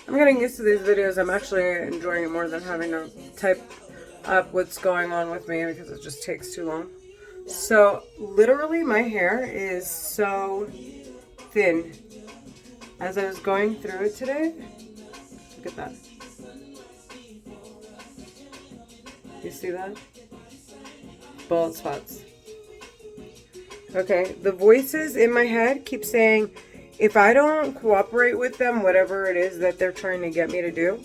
I'm getting used to these videos. I'm actually enjoying it more than having to type up what's going on with me because it just takes too long. So, literally, my hair is so thin. As I was going through it today, look at that. You see that? Bald spots. Okay, the voices in my head keep saying, if I don't cooperate with them, whatever it is that they're trying to get me to do,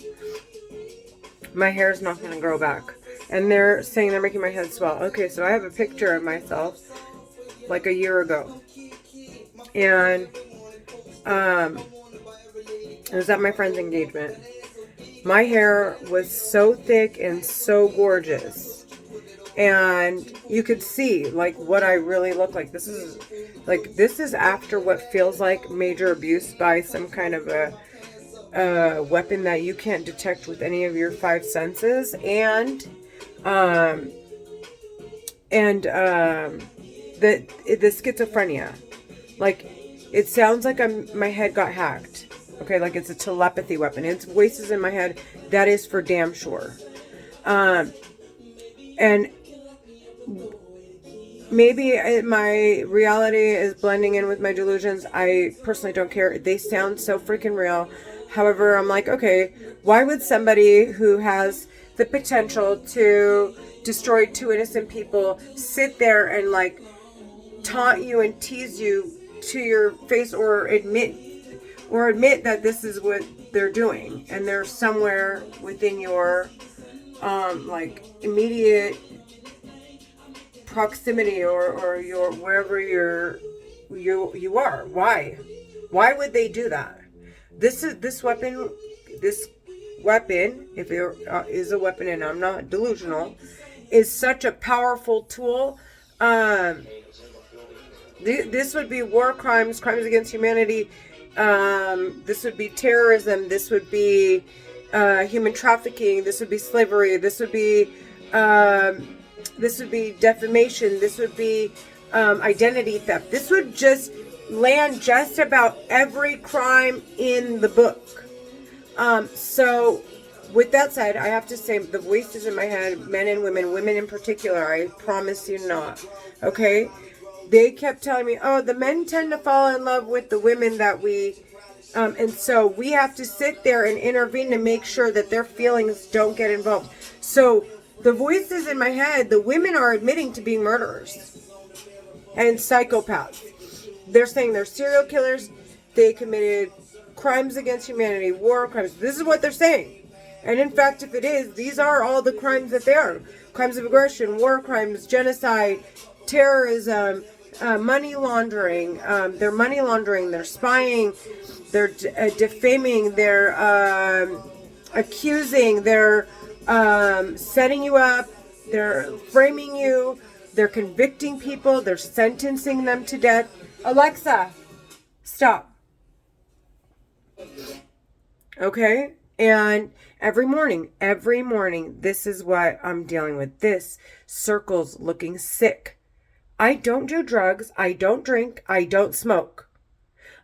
my hair is not going to grow back. And they're saying they're making my head swell. Okay, so I have a picture of myself like a year ago. And it was at my friend's engagement. My hair was so thick and so gorgeous. And you could see like what I really look like. This is after what feels like major abuse by some kind of a weapon that you can't detect with any of your five senses, and the schizophrenia. Like, it sounds like my head got hacked. Okay, like it's a telepathy weapon. It's voices in my head. That is for damn sure. And maybe my reality is blending in with my delusions. I personally don't care. They sound so freaking real. However, I'm like, okay, why would somebody who has the potential to destroy two innocent people sit there and like taunt you and tease you to your face, or admit that this is what they're doing, and they're somewhere within your like immediate proximity, or your wherever you are. Why would they do that? This weapon, if it is a weapon, and I'm not delusional, is such a powerful tool. This would be war crimes against humanity. This would be terrorism. This would be human trafficking. This would be slavery. This would be defamation. This would be identity theft. This would just land just about every crime in the book. So with that said, I have to say the voices in my head, men and women in particular, I promise you not. Okay? They kept telling me, oh, the men tend to fall in love with the women that we, and so we have to sit there and intervene to make sure that their feelings don't get involved. So the voices in my head, the women are admitting to being murderers and psychopaths. They're saying they're serial killers. They committed crimes against humanity, war crimes. This is what they're saying. And in fact, if it is, these are all the crimes that they are. Crimes of aggression, war crimes, genocide, terrorism, money laundering. They're money laundering. They're spying. They're defaming. They're accusing. They're setting you up. They're framing you. They're convicting people. They're sentencing them to death. Alexa, stop. Okay? And every morning, this is what I'm dealing with. This circle's looking sick. I don't do drugs. I don't drink. I don't smoke.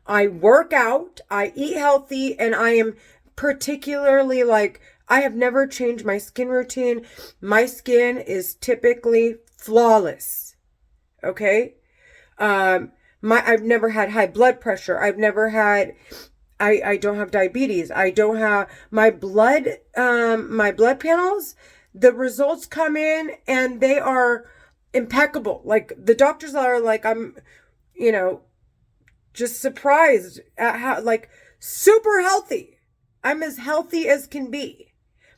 I work out. I eat healthy. And I am particularly like, I have never changed my skin routine. My skin is typically flawless. Okay? I've never had high blood pressure. I've never had, I don't have diabetes. I don't have my blood panels. The results come in and they are impeccable. Like, the doctors are like, I'm, just surprised at how, like, super healthy. I'm as healthy as can be.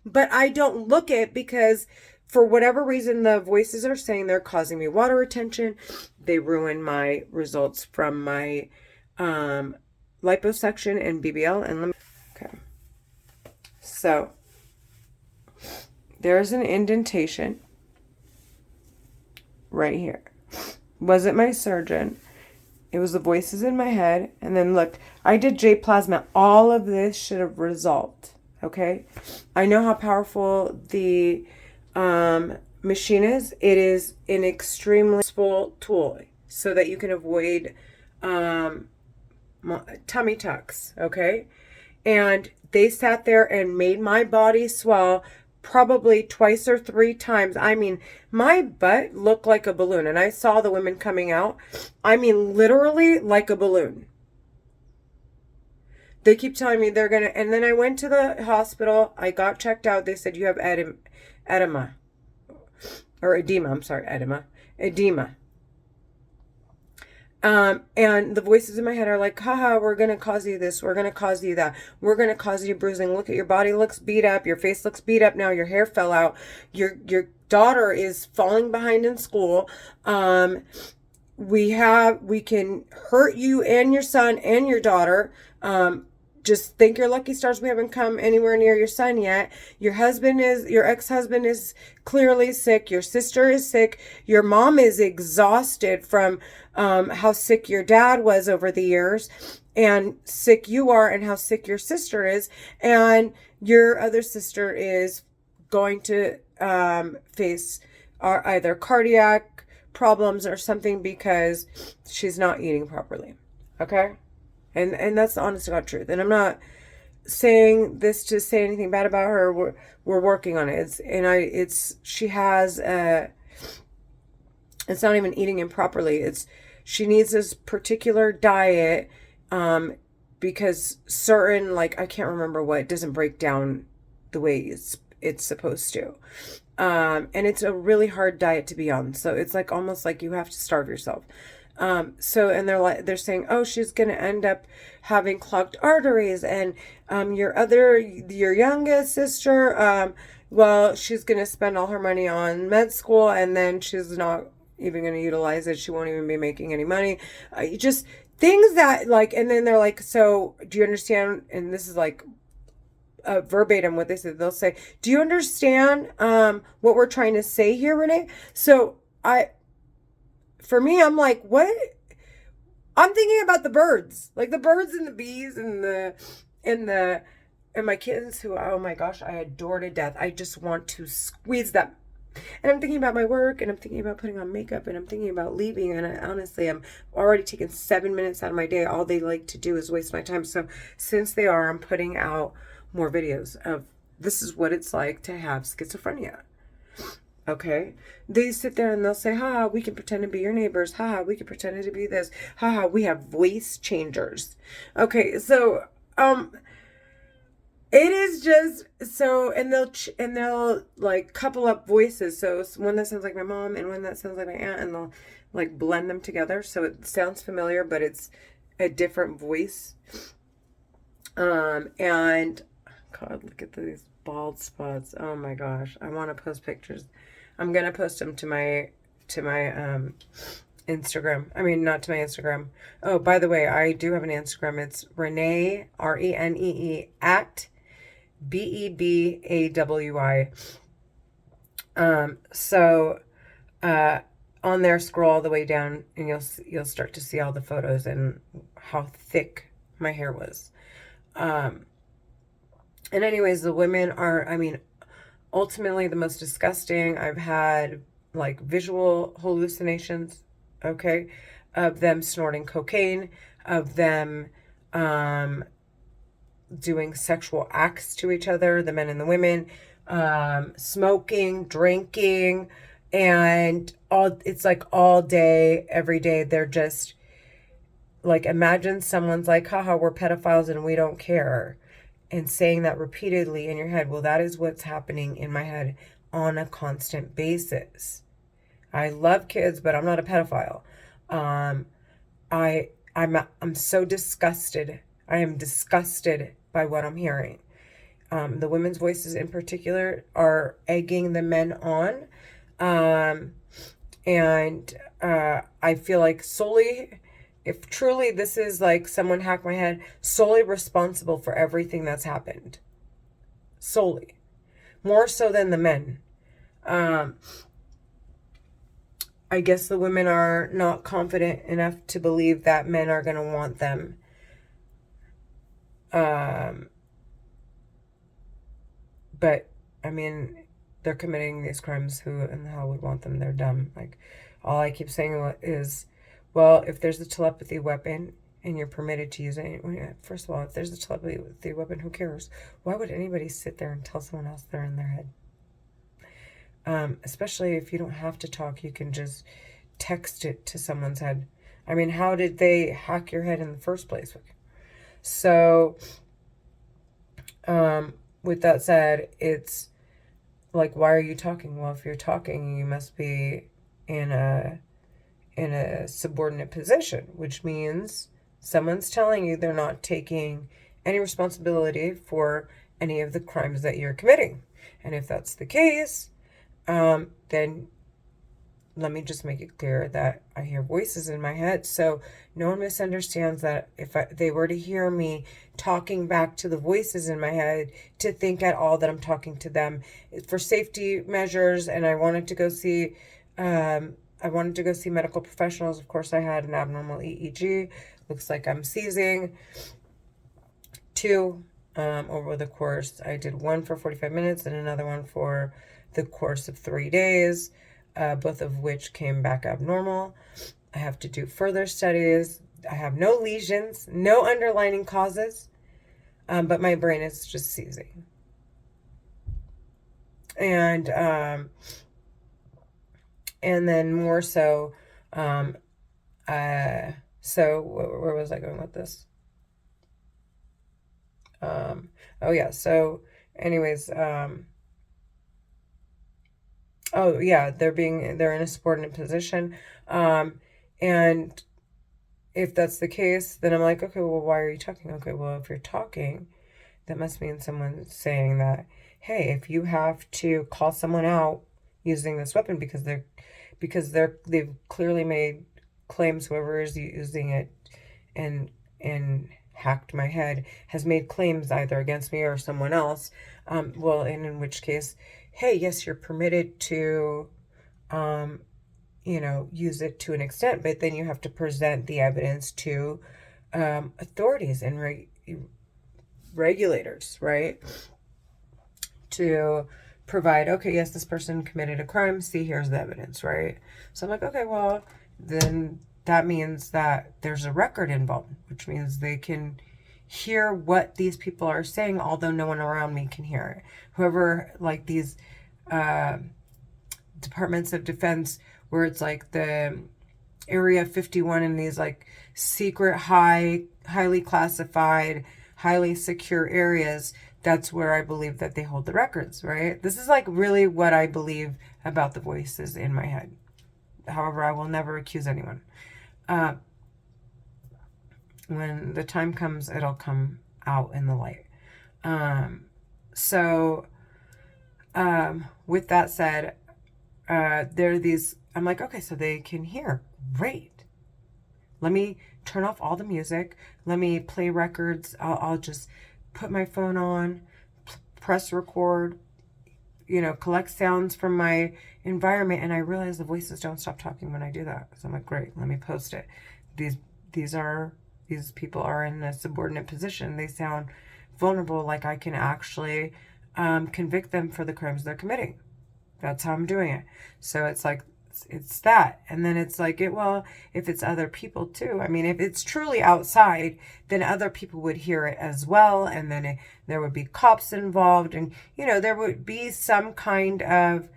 But I don't look it because for whatever reason, the voices are saying they're causing me water retention. They ruin my results from my liposuction and BBL. And okay. So there's an indentation right here. Wasn't my surgeon. It was the voices in my head. And then look, I did J-plasma. All of this should have resolved. Okay? I know how powerful the machine is. It is an extremely useful tool so that you can avoid tummy tucks. Okay? And they sat there and made my body swell probably twice or three times. I mean, my butt looked like a balloon, and I saw the women coming out. I mean, literally like a balloon. They keep telling me they're gonna, and then I went to the hospital. I got checked out. They said you have edema, or edema. I'm sorry, edema. And the voices in my head are like, haha, we're going to cause you this. We're going to cause you that. We're going to cause you bruising. Look at your body looks beat up. Your face looks beat up now. Your hair fell out. Your daughter is falling behind in school. We can hurt you and your son and your daughter. Just thank your lucky stars we haven't come anywhere near your son yet. Your ex-husband is clearly sick. Your sister is sick. Your mom is exhausted from how sick your dad was over the years, and sick you are, and how sick your sister is. And your other sister is going to face either cardiac problems or something because she's not eating properly. Okay? And that's the honest to God truth. And I'm not saying this to say anything bad about her. We're working on it. She has it's not even eating improperly. She needs this particular diet because certain, like, I can't remember what, it doesn't break down the way it's supposed to. And it's a really hard diet to be on. So it's like almost like you have to starve yourself. And they're saying, oh, she's going to end up having clogged arteries, and, your youngest sister, well, she's going to spend all her money on med school, and then she's not even going to utilize it. She won't even be making any money. Just things that, like, and then they're like, so do you understand? And this is like, verbatim what they said. They'll say, do you understand, what we're trying to say here, Renee? So for me, I'm like, what? I'm thinking about the birds, like the birds and the bees and my kittens who, oh my gosh, I adore to death. I just want to squeeze them. And I'm thinking about my work, and I'm thinking about putting on makeup, and I'm thinking about leaving. And honestly, I'm already taking 7 minutes out of my day. All they like to do is waste my time. So since they are, I'm putting out more videos of this is what it's like to have schizophrenia. Okay, they sit there and they'll say, ha, we can pretend to be your neighbors. Ha, we can pretend to be this. Ha, we have voice changers. Okay, so, it is just so, and they'll like couple up voices. So one that sounds like my mom and one that sounds like my aunt, and they'll like blend them together. So it sounds familiar, but it's a different voice. And God, look at these bald spots. Oh my gosh. I want to post pictures. I'm going to post them to my Instagram. I mean, not to my Instagram. Oh, by the way, I do have an Instagram. It's Renee, RENEE at BEBAWI. On there, scroll all the way down, and you'll start to see all the photos and how thick my hair was. And anyways, the women are, I mean, ultimately the most disgusting. I've had like visual hallucinations, okay, of them snorting cocaine, of them doing sexual acts to each other, the men and the women, smoking, drinking, and it's like all day, every day. They're just like, imagine someone's like, haha, we're pedophiles and we don't care. And saying that repeatedly in your head. Well, that is what's happening in my head on a constant basis. I love kids, but I'm not a pedophile. I'm so disgusted. I am disgusted by what I'm hearing. The women's voices in particular are egging the men on. I feel like solely, if truly this is like someone hacked my head, solely responsible for everything that's happened. Solely. More so than the men. I guess the women are not confident enough to believe that men are going to want them. But, I mean, they're committing these crimes. Who in the hell would want them? They're dumb. Like, all I keep saying is, well, if there's a telepathy weapon and you're permitted to use it. First of all, if there's a telepathy weapon, who cares? Why would anybody sit there and tell someone else they're in their head? Especially if you don't have to talk, you can just text it to someone's head. I mean, how did they hack your head in the first place? So, with that said, it's like, why are you talking? Well, if you're talking, you must be in a subordinate position, which means someone's telling you they're not taking any responsibility for any of the crimes that you're committing. And if that's the case, then let me just make it clear that I hear voices in my head. So no one misunderstands that if they were to hear me talking back to the voices in my head, to think at all that I'm talking to them. For safety measures, and I wanted to go see medical professionals. Of course, I had an abnormal EEG. Looks like I'm seizing. 2 over the course. I did 1 for 45 minutes and another one for the course of 3 days, both of which came back abnormal. I have to do further studies. I have no lesions, no underlying causes, but my brain is just seizing. And then more so, so where was I going with this? Oh yeah, so anyways, oh yeah, they're in a subordinate position. And if that's the case, then I'm like, okay, well, why are you talking? Okay, well, if you're talking, that must mean someone's saying that, hey, if you have to call someone out using this weapon because they've clearly made claims, whoever is using it and hacked my head has made claims either against me or someone else, well, and in which case, hey, yes, you're permitted to use it to an extent, but then you have to present the evidence to authorities and regulators, right? To provide, okay, yes, this person committed a crime. See, here's the evidence, right? So I'm like, okay, well, then that means that there's a record involved, which means they can hear what these people are saying, although no one around me can hear it. Whoever, like these departments of defense, where it's like the Area 51 and these like secret, highly classified, highly secure areas, that's where I believe that they hold the records, right? This is like really what I believe about the voices in my head. However, I will never accuse anyone. When the time comes, it'll come out in the light. With that said, there are these, I'm like, okay, so they can hear. Great. Let me turn off all the music. Let me play records. I'll just put my phone on, press record, collect sounds from my environment. And I realize the voices don't stop talking when I do that. So I'm like, great, let me post it. These people are in a subordinate position. They sound vulnerable, like I can actually convict them for the crimes they're committing. That's how I'm doing it. So it's like, it's that. And then it's like, if it's other people too, I mean, if it's truly outside, then other people would hear it as well. And then there would be cops involved, and, there would be some kind of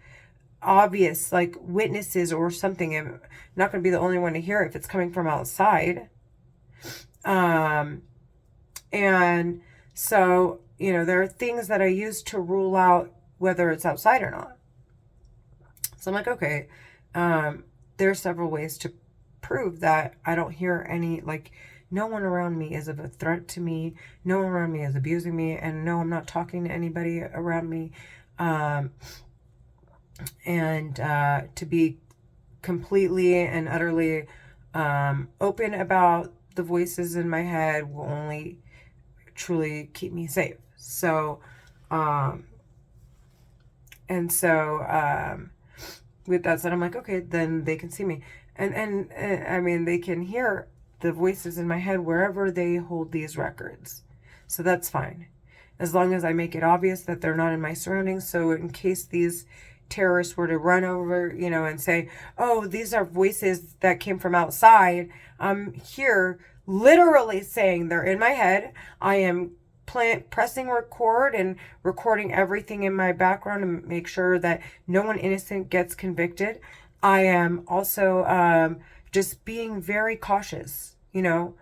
obvious, like, witnesses or something. I'm not going to be the only one to hear it if it's coming from outside. And so, there are things that I use to rule out whether it's outside or not. So I'm like, okay, there are several ways to prove that I don't hear any, like, no one around me is of a threat to me. No one around me is abusing me. And no, I'm not talking to anybody around me. To be completely and utterly open about the voices in my head will only truly keep me safe. So, with that said, I'm like, okay, then they can see me. And I mean, they can hear the voices in my head wherever they hold these records. So that's fine. As long as I make it obvious that they're not in my surroundings. So in case these terrorists were to run over, and say, oh, these are voices that came from outside. I'm here literally saying they're in my head. I am pressing record and recording everything in my background to make sure that no one innocent gets convicted. I am also just being very cautious, and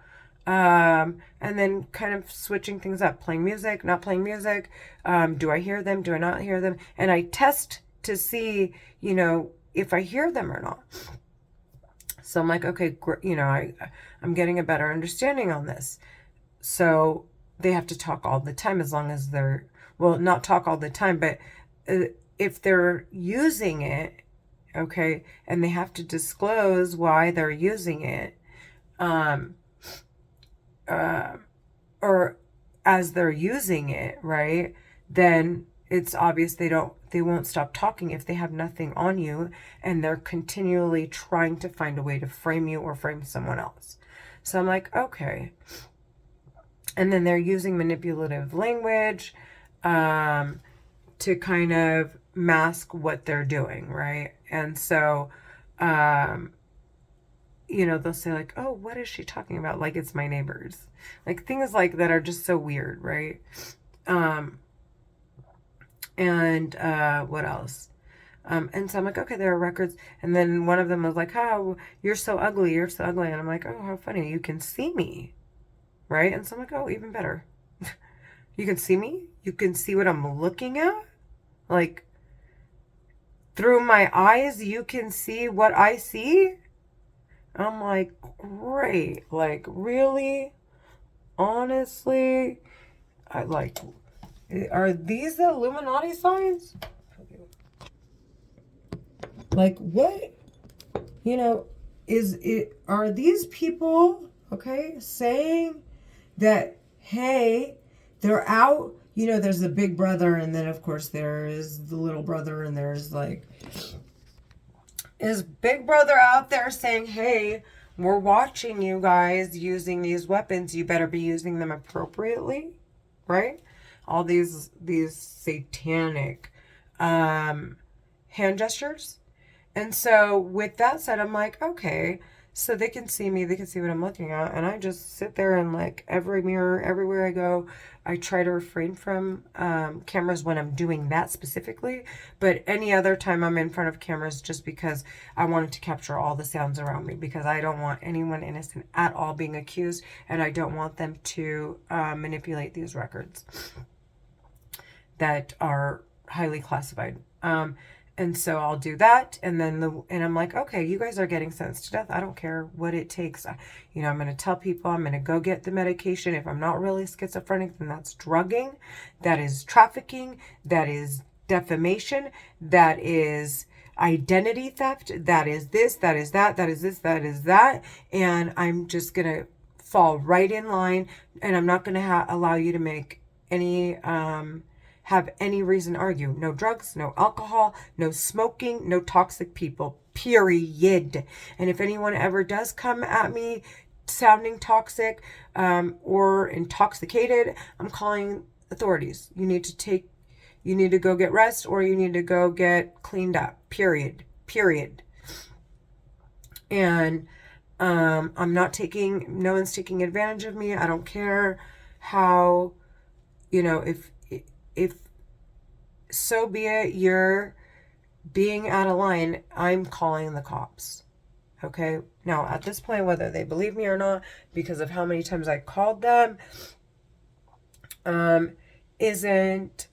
then kind of switching things up, playing music, not playing music. Do I hear them? Do I not hear them? And I test to see, if I hear them or not. So I'm like, okay, I'm getting a better understanding on this. So they have to talk all the time, as long as not talk all the time, but if they're using it, okay, and they have to disclose why they're using it, or as they're using it, right, then it's obvious they won't stop talking if they have nothing on you and they're continually trying to find a way to frame you or frame someone else. So I'm like, okay. And then they're using manipulative language to kind of mask what they're doing, right? And so, they'll say like, oh, what is she talking about? Like it's my neighbors. Like things like that are just so weird, right? And what else? And so I'm like, okay, there are records. And then one of them was like, oh, you're so ugly. You're so ugly. And I'm like, oh, how funny. You can see me. Right? And so I'm like, oh, even better. You can see me? You can see what I'm looking at? Like, through my eyes, you can see what I see? I'm like, great. Like, really? Honestly? Are these the Illuminati signs? Like, what? Are these people, okay, saying that, hey, they're out, there's the big brother, and then of course there is the little brother, and there's like, is big brother out there saying, hey, we're watching you guys using these weapons, you better be using them appropriately, right? All these satanic hand gestures. And so with that said, I'm like, okay, so they can see me, they can see what I'm looking at, and I just sit there and like every mirror, everywhere I go, I try to refrain from cameras when I'm doing that specifically, but any other time I'm in front of cameras just because I wanted to capture all the sounds around me, because I don't want anyone innocent at all being accused, and I don't want them to manipulate these records that are highly classified. And so I'll do that. And then I'm like, okay, you guys are getting sentenced to death. I don't care what it takes. I'm going to tell people I'm going to go get the medication. If I'm not really schizophrenic, then that's drugging. That is trafficking. That is defamation. That is identity theft. That is this. That is that. That is this. That is that. And I'm just going to fall right in line. And I'm not going to allow you to make any, have any reason to argue. No drugs, no alcohol, no smoking, no toxic people, period. And if anyone ever does come at me sounding toxic or intoxicated, I'm calling authorities. You need to go get rest, or you need to go get cleaned up, period. And no one's taking advantage of me. I don't care how, if so be it, you're being out of line, I'm calling the cops. Okay? Now, at this point, whether they believe me or not, because of how many times I called them, isn't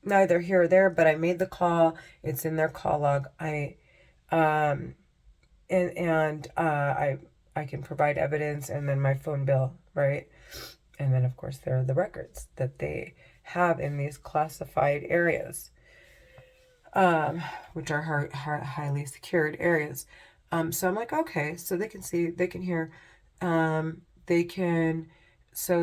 neither here or there, but I made the call. It's in their call log. I can provide evidence, and then my phone bill, right? And then, of course, there are the records that they have in these classified areas, which are highly secured areas. So I'm like, okay, so they can see, they can hear, so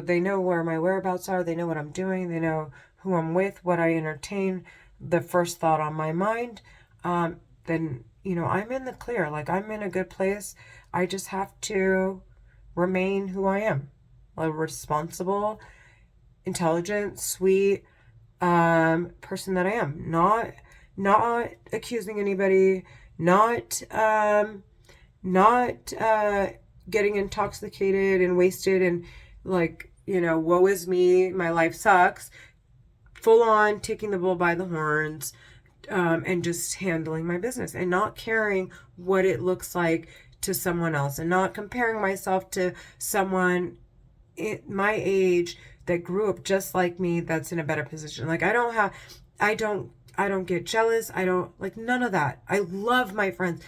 they know where my whereabouts are, they know what I'm doing, they know who I'm with, what I entertain, the first thought on my mind, then, I'm in the clear, like I'm in a good place. I just have to remain who I am, a responsible, intelligent, sweet person that I am. not accusing anybody, not getting intoxicated and wasted and like, woe is me, my life sucks. Full on taking the bull by the horns, and just handling my business and not caring what it looks like to someone else and not comparing myself to someone my age that grew up just like me that's in a better position. Like I don't get jealous. I don't like none of that. I love my friends.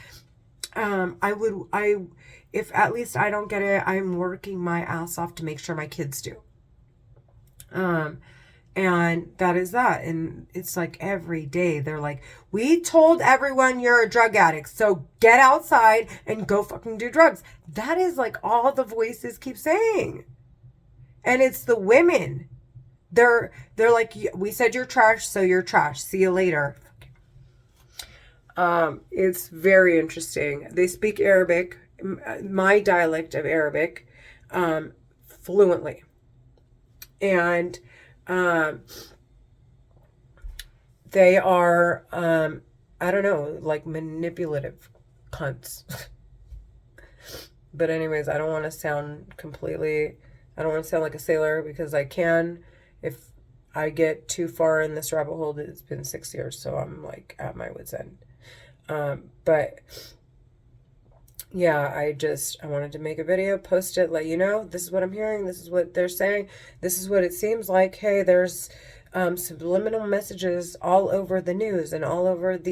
If at least I don't get it, I'm working my ass off to make sure my kids do. And that is that. And it's like every day they're like, we told everyone you're a drug addict, so get outside and go fucking do drugs. That is like all the voices keep saying. And it's the women. They're like, we said you're trash, so you're trash. See you later. It's very interesting. They speak Arabic, my dialect of Arabic, fluently. And they are, I don't know, like manipulative cunts. But anyways, I don't want to sound like a sailor because I can. If I get too far in this rabbit hole, it's been 6 years, so I'm like at my wit's end. But yeah, I wanted to make a video, post it, let you know, this is what I'm hearing, this is what they're saying, this is what it seems like. Hey, there's subliminal messages all over the news and all over in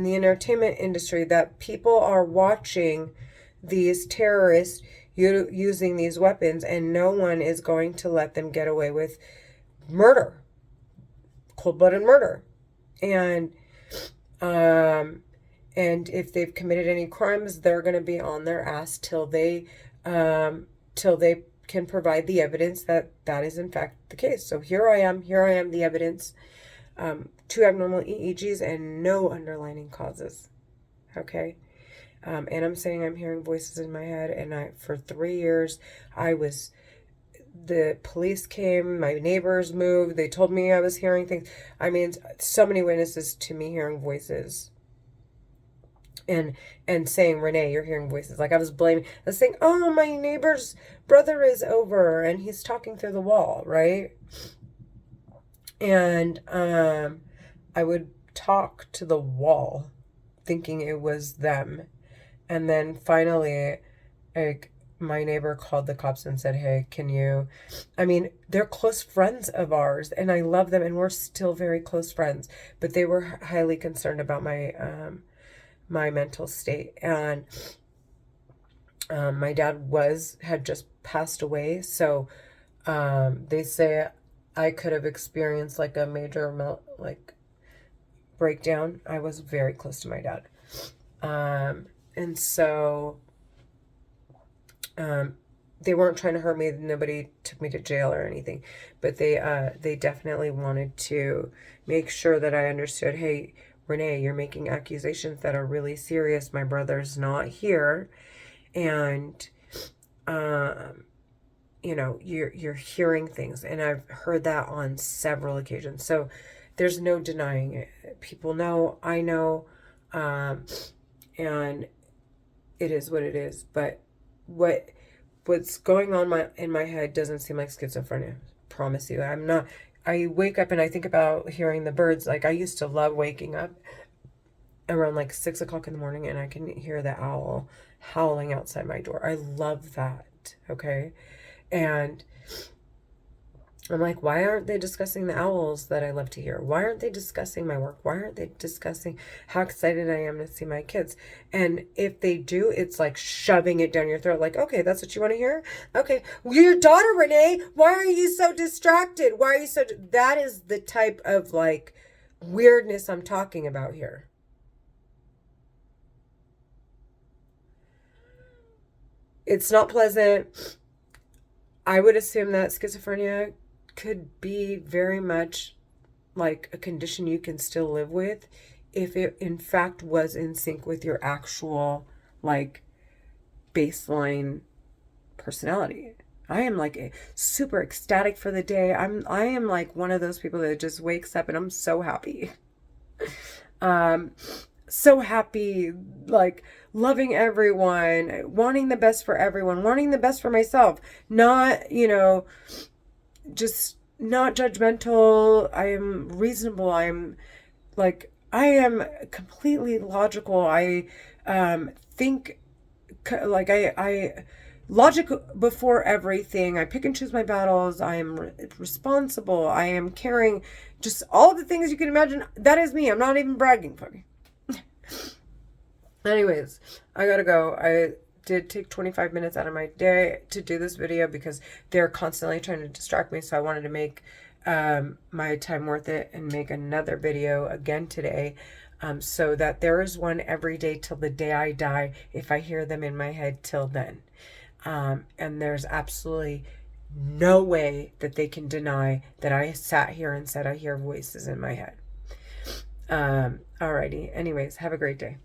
the entertainment industry that people are watching these terrorists using these weapons, and no one is going to let them get away with murder, cold-blooded murder. And if they've committed any crimes, they're going to be on their ass till they can provide the evidence that that is in fact the case. So here I am, the evidence, 2 abnormal EEGs and no underlying causes. Okay. And I'm saying I'm hearing voices in my head, and for 3 years, the police came, my neighbors moved, they told me I was hearing things. I mean, so many witnesses to me hearing voices. And saying, Renee, you're hearing voices. Like I was saying, oh, my neighbor's brother is over and he's talking through the wall, right? And I would talk to the wall thinking it was them. And then finally, like, my neighbor called the cops and said, hey, they're close friends of ours and I love them and we're still very close friends, but they were highly concerned about my mental state. And my dad had just passed away. So they say I could have experienced like a major breakdown. I was very close to my dad. And so they weren't trying to hurt me. Nobody took me to jail or anything, but they definitely wanted to make sure that I understood, hey, Renee, you're making accusations that are really serious. My brother's not here. And, you're hearing things. And I've heard that on several occasions. So there's no denying it. People know, I know, and it is what it is. But what's going on in my head doesn't seem like schizophrenia. Promise you. I wake up and I think about hearing the birds. Like I used to love waking up around like 6 o'clock in the morning and I can hear the owl howling outside my door. I love that. Okay. And I'm like, why aren't they discussing the owls that I love to hear? Why aren't they discussing my work? Why aren't they discussing how excited I am to see my kids? And if they do, it's like shoving it down your throat. Like, okay, that's what you want to hear? Okay. Well, your daughter, Renee, why are you so distracted? That is the type of like weirdness I'm talking about here. It's not pleasant. I would assume that schizophrenia could be very much like a condition you can still live with if it in fact was in sync with your actual like baseline personality. I am like super ecstatic for the day. I am like one of those people that just wakes up and I'm so happy. So happy, like loving everyone, wanting the best for everyone, wanting the best for myself, not, just not judgmental. I am reasonable. I am completely logical. I think like I logic before everything. I pick and choose my battles. I am responsible. I am caring. Just all the things you can imagine. That is me. I'm not even bragging for me. Anyways, I gotta go. I did take 25 minutes out of my day to do this video because they're constantly trying to distract me. So I wanted to make my time worth it and make another video again today, so that there is one every day till the day I die if I hear them in my head till then. And there's absolutely no way that they can deny that I sat here and said I hear voices in my head. Alrighty. Anyways, have a great day.